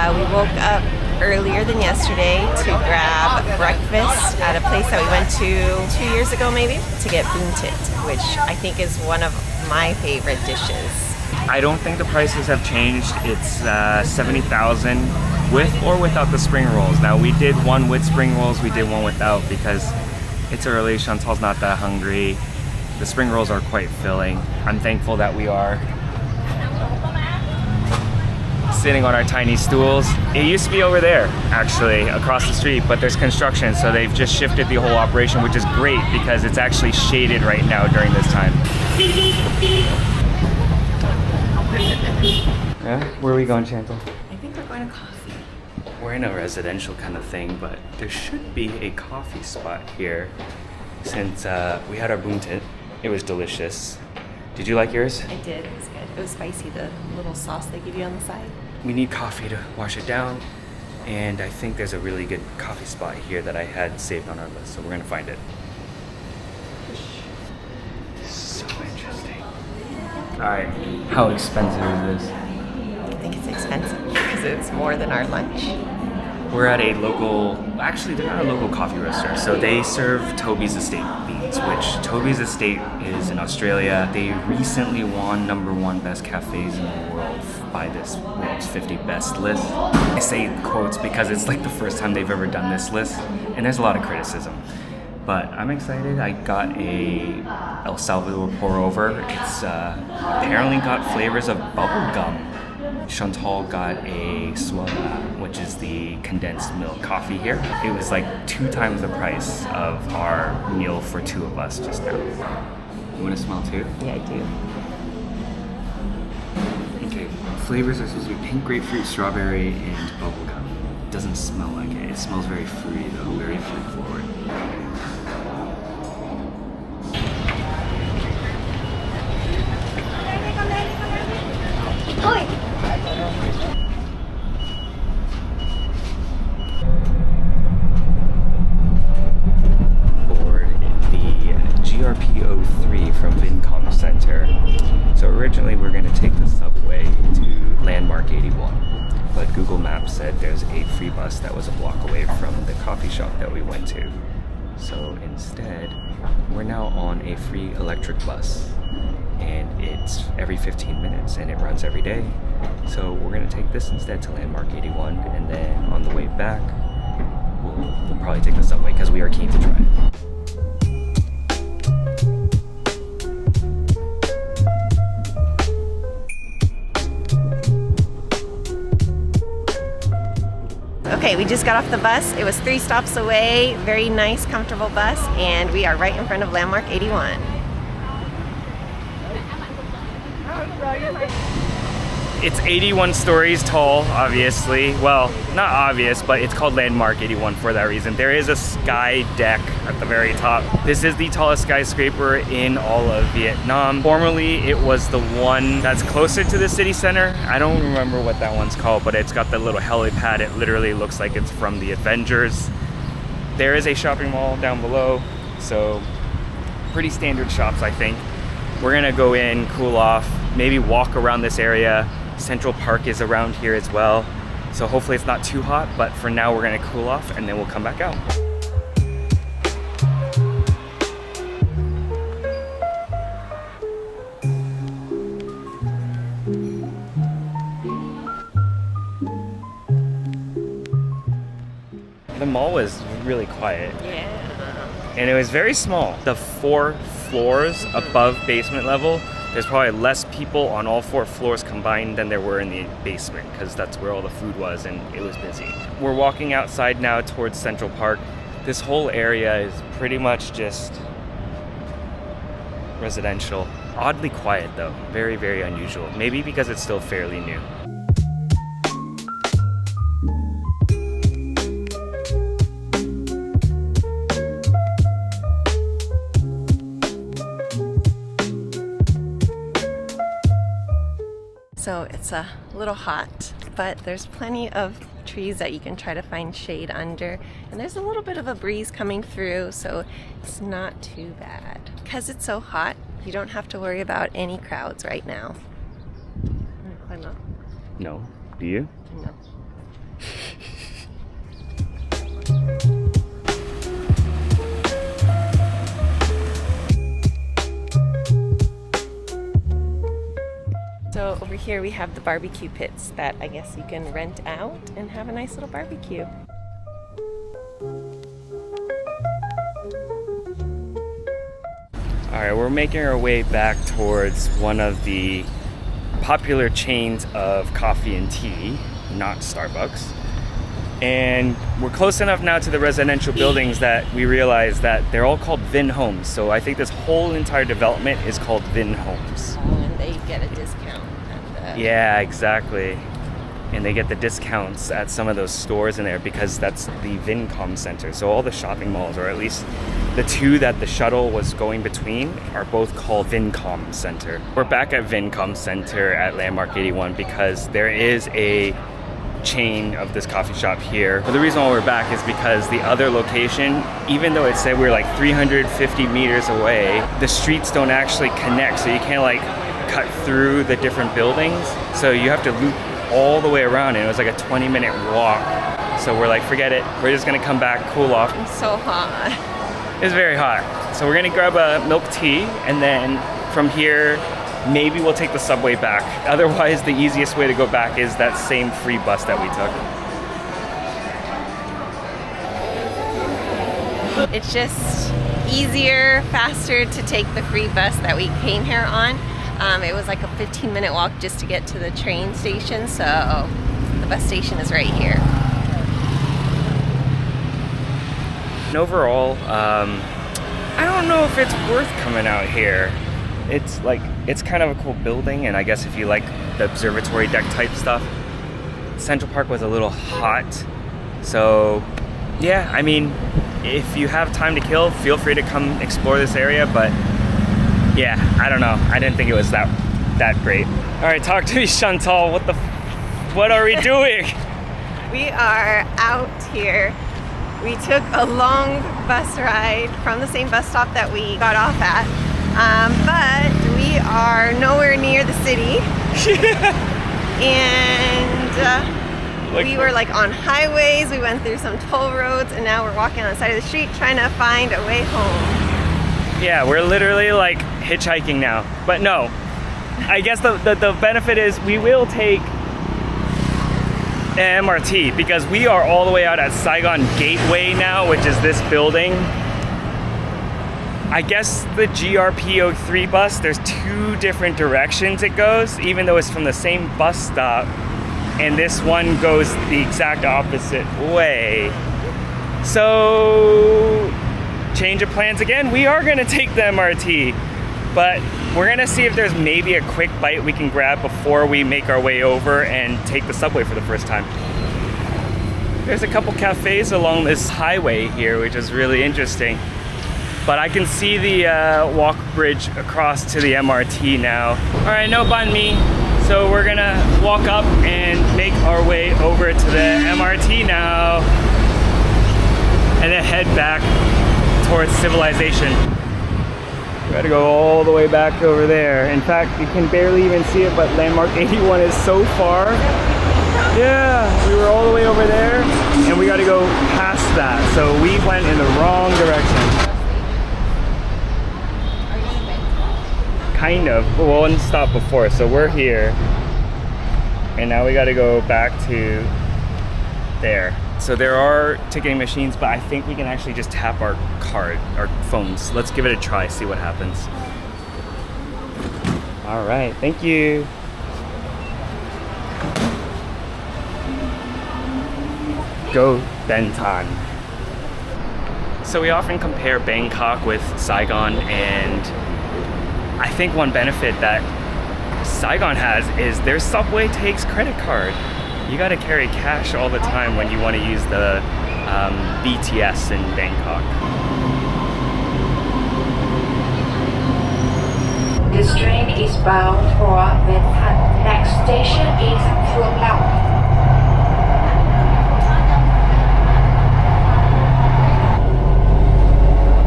We woke up earlier than yesterday to grab breakfast at a place that we went to 2 years ago maybe to get Thit, which I think is one of my favorite dishes. I don't think the prices have changed. It's 70,000 with or without the spring rolls. Now we did one with spring rolls, we did one without because it's early, Chantal's not that hungry. The spring rolls are quite filling. I'm thankful that we are sitting on our tiny stools. It used to be over there, actually, across the street, but there's construction, so they've just shifted the whole operation, which is great because it's actually shaded right now during this time. Yeah, where are we going, Chantal? I think we're going to coffee. We're in a residential kind of thing, but there should be a coffee spot here since we had our Thit. It was delicious. Did you like yours? I did, it was good. It was spicy, the little sauce they give you on the side. We need coffee to wash it down, and I think there's a really good coffee spot here that I had saved on our list, so we're gonna find it. So interesting. All right, how expensive is this? I think it's expensive because it's more than our lunch. We're at a local, actually they're not a local coffee roaster, so they serve Toby's Estate beans, which Toby's Estate is in Australia. They recently won #1 best cafes in the world by this world's 50 best list. I say quotes because it's like the first time they've ever done this list, and there's a lot of criticism. But I'm excited. I got a El Salvador pour over. It's apparently got flavors of bubble gum. Chantal got a Suela, which is the condensed milk coffee here. It was like 2 times the price of our meal for 2 of us just now. You want to smell too? Yeah, I do. Okay, flavors are supposed to be pink grapefruit, strawberry, and bubblegum. It doesn't smell like it. It smells very fruity though, very fruit forward. RP03 from Vincom Centre. So originally we're going to take the subway to Landmark 81, but Google Maps said there's a free bus that was a block away from the coffee shop that we went to. So instead, we're now on a free electric bus, and it's every 15 minutes and it runs every day. So we're going to take this instead to Landmark 81, and then on the way back, we'll probably take the subway because we are keen to try it. Okay, we just got off the bus. It was 3 stops away. Very nice, comfortable bus, and we are right in front of Landmark 81. It's 81 stories tall, obviously. Well, not obvious, but it's called Landmark 81 for that reason. There is a sky deck at the very top. This is the tallest skyscraper in all of Vietnam. Formerly, it was the one that's closer to the city center. I don't remember what that one's called, but it's got the little helipad. It literally looks like it's from the Avengers. There is a shopping mall down below, so pretty standard shops, I think. We're gonna go in, cool off, maybe walk around this area. Central Park is around here as well. So hopefully it's not too hot, but for now we're gonna cool off and then we'll come back out. The mall was really quiet. Yeah. And it was very small. The 4 floors above basement level, there's probably less people on all 4 floors combined than there were in the basement because that's where all the food was and it was busy. We're walking outside now towards Central Park. This whole area is pretty much just residential. Oddly quiet though, very, very unusual. Maybe because it's still fairly new. So it's a little hot, but there's plenty of trees that you can try to find shade under, and there's a little bit of a breeze coming through, so it's not too bad. Because it's so hot, you don't have to worry about any crowds right now. No. Do you? No. So over here we have the barbecue pits that I guess you can rent out and have a nice little barbecue. All right, we're making our way back towards one of the popular chains of coffee and tea, not Starbucks. And we're close enough now to the residential buildings that we realize that they're all called Vinhomes. So I think this whole entire development is called Vinhomes. Oh, and they get a discount. Yeah, exactly. And they get the discounts at some of those stores in there because that's the Vincom Centre. So all the shopping malls, or at least the two that the shuttle was going between, are both called Vincom Centre. We're back at Vincom Centre at Landmark 81 because there is a chain of this coffee shop here. But the reason why we're back is because the other location, even though it said we're like 350 meters away, the streets don't actually connect. So you can't like cut through the different buildings. So you have to loop all the way around, and it was like a 20-minute walk. So we're like, forget it. We're just gonna come back, cool off. It's so hot. It's very hot. So we're gonna grab a milk tea, and then from here, maybe we'll take the subway back. Otherwise, the easiest way to go back is that same free bus that we took. It's just easier, faster to take the free bus that we came here on. It was like a 15-minute walk just to get to the train station, so the bus station is right here. And overall, I don't know if it's worth coming out here. It's kind of a cool building, and I guess if you like the observatory deck type stuff, Central Park was a little hot. So yeah, I mean, if you have time to kill, feel free to come explore this area, but yeah, I don't know. I didn't think it was that great. All right, talk to me, Chantal. What are we doing? We are out here. We took a long bus ride from the same bus stop that we got off at, but we are nowhere near the city. And we were like on highways. We went through some toll roads, and now we're walking on the side of the street trying to find a way home. Yeah, we're literally like hitchhiking now. But no, I guess the benefit is we will take an MRT because we are all the way out at Saigon Gateway now, which is this building. I guess the GRP03 bus, there's two different directions it goes, even though it's from the same bus stop, and this one goes the exact opposite way. So change of plans again. We are gonna take the MRT, but we're gonna see if there's maybe a quick bite we can grab before we make our way over and take the subway for the first time. There's a couple cafes along this highway here, which is really interesting. But I can see the walk bridge across to the MRT now. All right, no banh mi. So we're gonna walk up and make our way over to the MRT now, and then head back towards civilization. We gotta go all the way back over there. In fact, you can barely even see it, but Landmark 81 is so far. Yeah, we were all the way over there, and we gotta go past that. So we went in the wrong direction. Kind of, but one stop before. So we're here, and now we gotta go back to there. So there are ticketing machines, but I think we can actually just tap our card, our phones. Let's give it a try, see what happens. All right, thank you. Go Bentan. So we often compare Bangkok with Saigon, and I think one benefit that Saigon has is their subway takes credit card. You gotta carry cash all the time when you want to use the BTS in Bangkok. This train is bound for Vietnam. Next station is Phuc Long.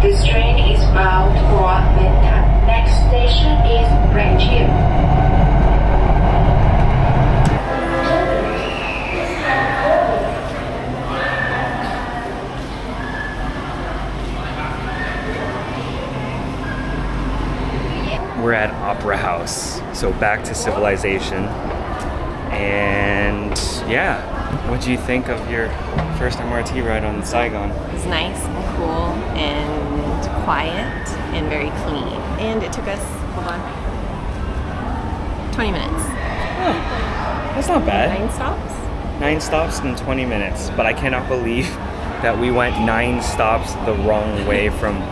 This train is bound for Vietnam. Next station is Reunification. So back to civilization. And yeah, what do you think of your first MRT ride on Saigon? It's nice and cool and quiet and very clean. And it took us, hold on, 20 minutes. Oh, that's not bad. 9 stops? 9 stops in 20 minutes. But I cannot believe that we went 9 stops the wrong way from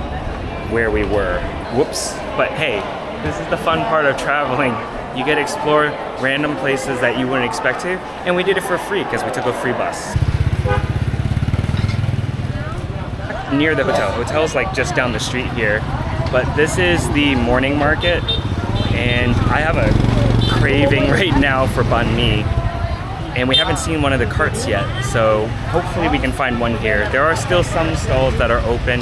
where we were. Whoops. But hey, this is the fun part of traveling. You get to explore random places that you wouldn't expect to. And we did it for free because we took a free bus. Near the hotel. The hotel's like just down the street here. But this is the morning market. And I have a craving right now for banh mi. And we haven't seen one of the carts yet. So hopefully we can find one here. There are still some stalls that are open,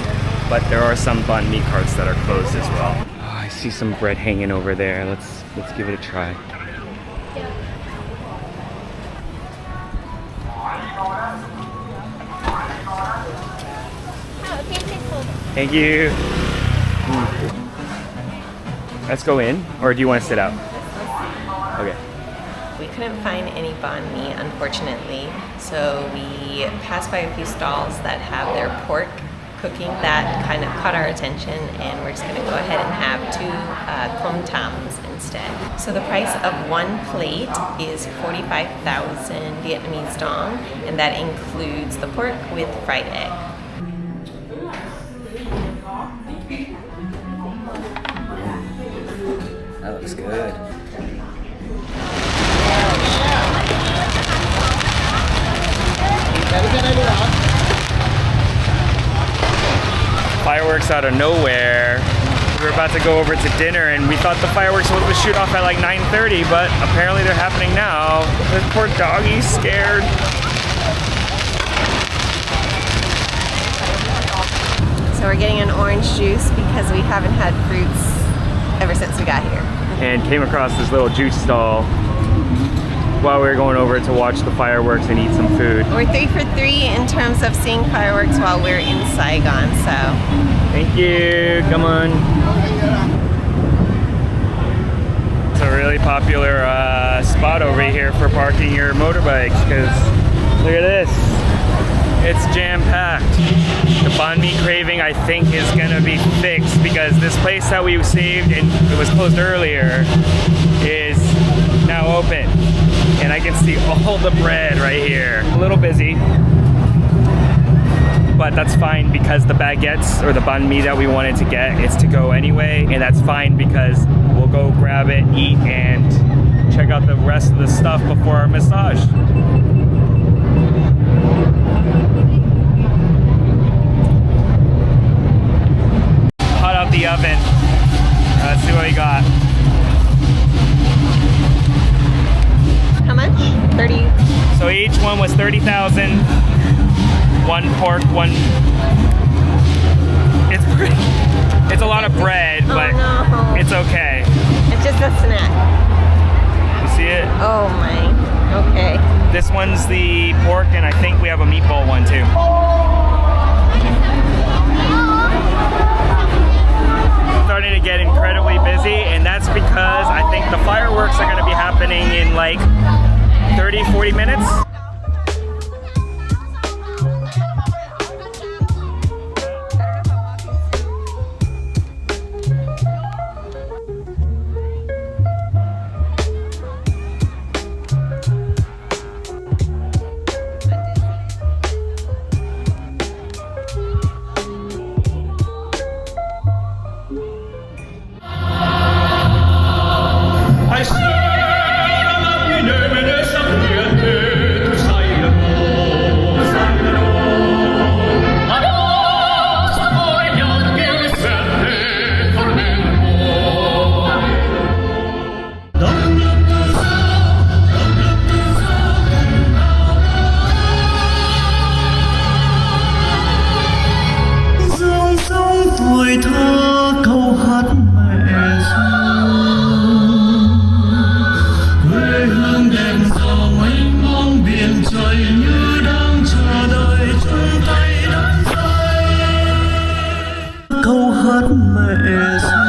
but there are some banh mi carts that are closed as well. Oh, I see some bread hanging over there. Let's give it a try. Thank you. Let's go in, or do you want to sit out? Okay. We couldn't find any banh mi, unfortunately, so we passed by a few stalls that have their pork cooking. That kind of caught our attention, and we're just going to go ahead and have 2 tom tams instead. So the price of 1 plate is 45,000 Vietnamese dong, and that includes the pork with fried egg. That looks good. Fireworks out of nowhere. We were about to go over to dinner and we thought the fireworks were supposed to shoot off at like 9:30, but apparently they're happening now. This poor doggie's scared. So we're getting an orange juice because we haven't had fruits ever since we got here. And came across this little juice stall while we were going over to watch the fireworks and eat some food. We're 3 for 3 in terms of seeing fireworks while we're in Saigon, so. Thank you, come on. It's a really popular spot over here for parking your motorbikes, because look at this. It's jam-packed. The banh mi craving, I think, is gonna be fixed because this place that we saved and it was closed earlier is now open. And I can see all the bread right here. A little busy, but that's fine because the baguettes or the banh mi that we wanted to get is to go anyway, and that's fine because we'll go grab it, eat, and check out the rest of the stuff before our massage. Hot out the oven. Let's see what we got. How much? 30. So each one was 30,000. 1 pork, 1. It's a lot of bread, but no. It's okay. It's just a snack. You see it? Oh my. Okay. This one's the pork, and I think we have a meatball one too. Starting to get incredibly busy, and that's because I think the fireworks are going to be happening in like 30-40 minutes. câu hát mẹ